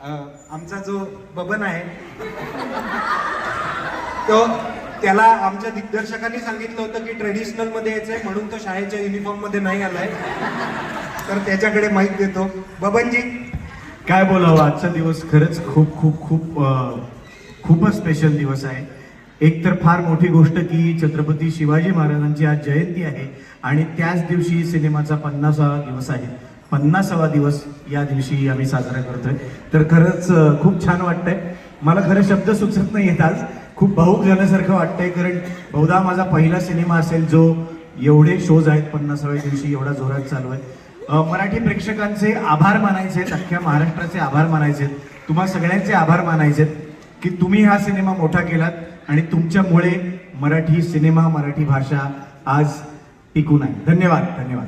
आमचा जो बबन आहे तो त्याला आमच्या दिग्दर्शकांनी सांगितलं होतं की ट्रेडिशनल मध्ये यायचंय, म्हणून तो शाळेच्या युनिफॉर्म मध्ये नाही आलाय. तर त्याच्याकडे माईक देतो. बबनजी, काय बोलावं, आजचा दिवस खरंच खूप खूप खूप खूपच स्पेशल दिवस आहे. एक तर फार मोठी गोष्ट की छत्रपती शिवाजी महाराजांची आज जयंती आहे आणि त्याच दिवशी सिनेमाचा 50वा दिवस आहे. 50वा दिवस या दिवशी आम्ही साजरा करतोय. तर खरंच खूप छान वाटतंय. मला खरं शब्द सुचत नाही आहेत आज. खूप भाऊक झाल्यासारखं वाटतंय, कारण बहुधा माझा पहिला सिनेमा असेल जो एवढे शोज आहेत 50व्या दिवशी एवढा जोरात चालू आहे. मराठी प्रेक्षकांचे आभार मानायचे, अख्ख्या महाराष्ट्राचे आभार मानायचे, तुम्हा सगळ्यांचे आभार मानायचे की तुम्ही हा सिनेमा मोठा केलात आणि तुमच्यामुळे मराठी सिनेमा, मराठी भाषा आज टिकून आहे. धन्यवाद, धन्यवाद.